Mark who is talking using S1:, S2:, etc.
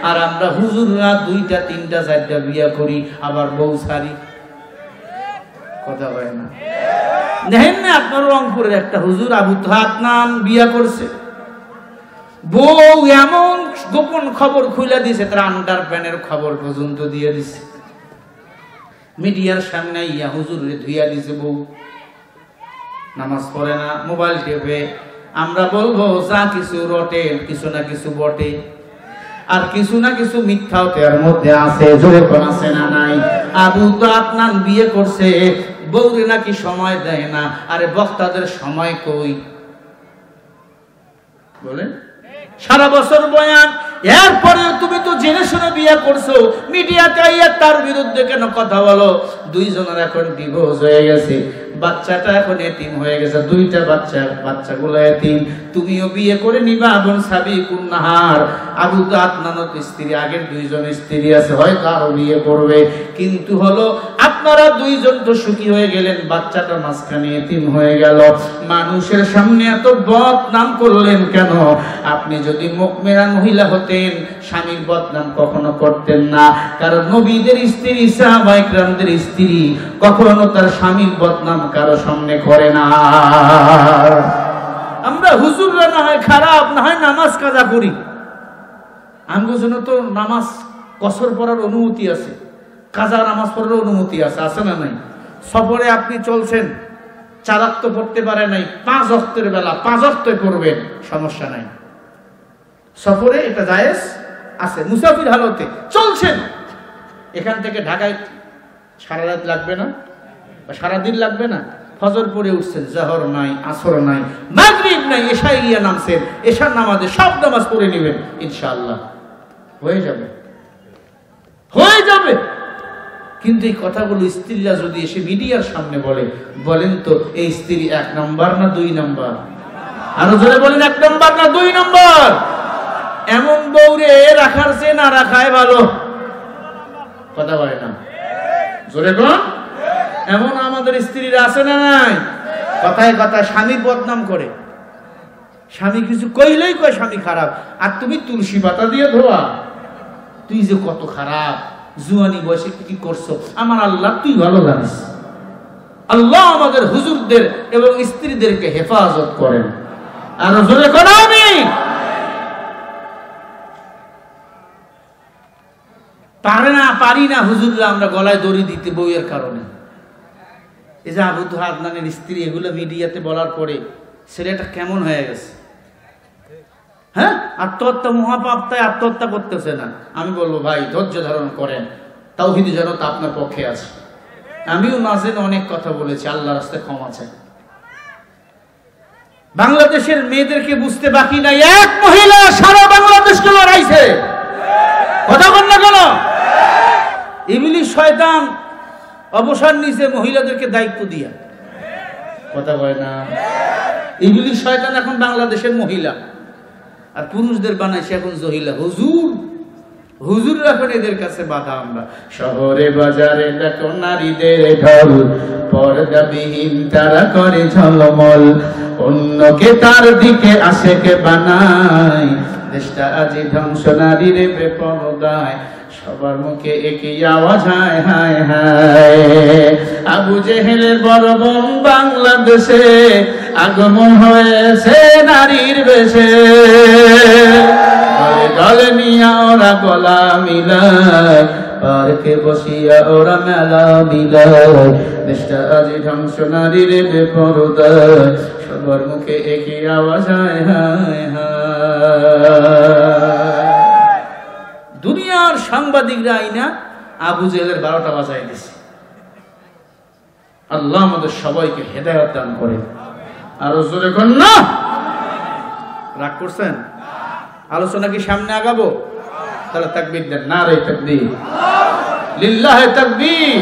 S1: আর আমরা হুজুররা 2টা 3টা 4টা বিয়া করি, আবার বউ ছাড়ি। কথা হয় না? দেখেন না আপনার রংপুরের একটা হুজুর আবু আদনান বিয়া করছে, বউ এমন গোপন খবর খুলে দিছে, তার আন্ডার প্যানের খবর পর্যন্ত দিয়ে দিছে, মিডিয়ার সামনে ইয়া হুজুরে ধুইয়া দিছে বউ। নামাজ পড়ে না, মোবাইল টেপে। আমরা বলবো যা কিছু রটে কিছু না কিছু বটে, আর কিছু না কিছু মিথ্যাও এর মধ্যে আছে। জোরে কোন আছে না নাই? আবু আদনান বিয়ে করছে, বউরে নাকি সময় দেয় না। আরে বক্তাদের সময় কই বলেন? সারা বছর বয়ান, এরপরে তুমি তো জেনে শুনে বিয়ে করছো, মিডিয়াতে আইয়া তার বিরুদ্ধে কেন কথা বলো? 2 জনের এখন ডিভোর্স হয়ে গেছে, বাচ্চাটা এখন এতিম হয়ে গেছে, 2টা বাচ্চাগুলো এতিম। তুমিও বিয়ে করে নিবা বোন সাবিকুন নাহার। আবু আদনানের স্ত্রী, আগের 2 জন স্ত্রী আছে, হয়তো আরো বিয়ে করবে, কিন্তু হলো আপনারা 2 জন তো সুখী হয়ে গেলেন, বাচ্চাটা মাঝখানে এতিম হয়ে গেল। মানুষের সামনে এত বদনাম করলেন কেন? আপনি যদি মুমিনা মহিলা হতেন, স্বামীর বদনাম কখনো করতেন না। কারণ নবীদের স্ত্রী, সাহাবায়ে কেরামদের স্ত্রী কখনো তার স্বামীর বদনাম কারো সামনে করে না। আমরা হুজুররা না হয় খারাপ, না হয় নামাজ কাজা করি, আমগো জন্য তো নামাজ কসর পড়ার অনুমতি আছে, কাজা নামাজ পড়ার অনুমতি আছে, আছে না নাই? সফরে আপনি চলছেন, 4 ওয়াক্ত পড়তে পারে নাই, 5 ওয়াক্তের বেলা 5 ওয়াক্তই পড়বেন, সমস্যা নাই। সফরে এটা জায়েজ আছে, মুসাফির হালতে চলছেন, এখান থেকে ঢাকায় সারা রাত লাগবে না বা সারাদিন লাগবে না। ফজর পড়ে উঠছেন, জোহর নাই, আসর নাই, মাগরিব নাই, এশায় গিয়ে নামছেন, এশার নামাজে সব নামাজ পড়ে নেবেন, ইনশাআল্লাহ হয়ে যাবে, হয়ে যাবে। কিন্তু এই কথাগুলো স্ত্রীরা যদি এসে মিডিয়ার সামনে বলে, বলেন তো এই স্ত্রী 1 নম্বর না 2 নম্বর? আরো জোরে বলেন, 1 নম্বর না 2 নম্বর? এমন বউরে রাখার চেয়ে না রাখাই ভালো। কথা বলে না? জোরে কোন? এমন আমাদের স্ত্রীরা আছে না নাই? কথায় কথায় স্বামীর বদনাম করে, স্বামী কিছু কইলেই কয় স্বামী খারাপ, আর তুমি তুলসী পাতা দিয়ে ধোয়া, তুই যে কত খারাপ, জুয়ানি বয়সে কি করছো, আমার আল্লাহ তুই ভালো জানিস। আল্লাহ আমাদের হুজুরদের এবং স্ত্রীদেরকে হেফাজত করেন। আর জোরে কোন আমিন? পারি না হুজুররা আমরা গলায় দড়ি দিতে বউয়ের কারণে। এই যে আবু আদনানের স্ত্রী, এগুলো মিডিয়াতে বলার পরে ছেলেটা কেমন হয়ে গেছে, হ্যাঁ? আত্মহত্যা মহাপাপ, তাই আত্মহত্যা করতেছে না। আমি বলবো ভাই ধৈর্য ধারণ করেন, তাওহীদি জনতা আপনার পক্ষে আছে। আমিও নাজেন অনেক কথা বলেছি, আল্লাহর রাস্তায় ক্ষমা চাই। বাংলাদেশের মেয়েদেরকে বুঝতে বাকি নাই, এক মহিলা সারা বাংলাদেশকে লড়াইছে। কথা বল না কেন? ইবলিস শয়তান অবসর নিছে মহিলাদেরকে দায়িত্ব দিয়া। কথা বলে না? ইবলিস শয়তান এখন বাংলাদেশের মহিলা, আর পুরুষদের বানাইছে এখন জহিলা। হুজুর এখন এদের কাছে বাধা। আমরা শহরে বাজারে দেখো নারীদের ঢল, পর্দাবিহীন তারা করে ঝলমল, অন্যকে তার দিকে আশেকে বানায়, দেশটা আজি ধ্বংস নারীর বেপরদায়, সবার মুখে একই আওয়াজ হায় হায় হায়। আবু জেহেলের বড় বোন বাংলাদেশে আগমন হয়েছে নারীর বেশে, গলে গলে নিয়া ওরা গলা মিলায়, পার্কে বসিয়া ওরা মেলা মিলায়, দেশটা আজি ধ্বংস নারীর বেপরদায়, সবার মুখে একই আওয়াজ হায় হায় হায়। দুনিয়ার সাংবাদিকরা আইনা আবু জেহেলের 12টা বাজায় দিছে। আল্লাহ আমাদের সবাইকে হেদায়েত দান করে। আর জোরে কোন না? রাগ করছেন? আলোচনা কি সামনে আগাবো? তাহলে তাকবীর দেন, নারে তাকবীর, লিল্লাহি তাকবীর।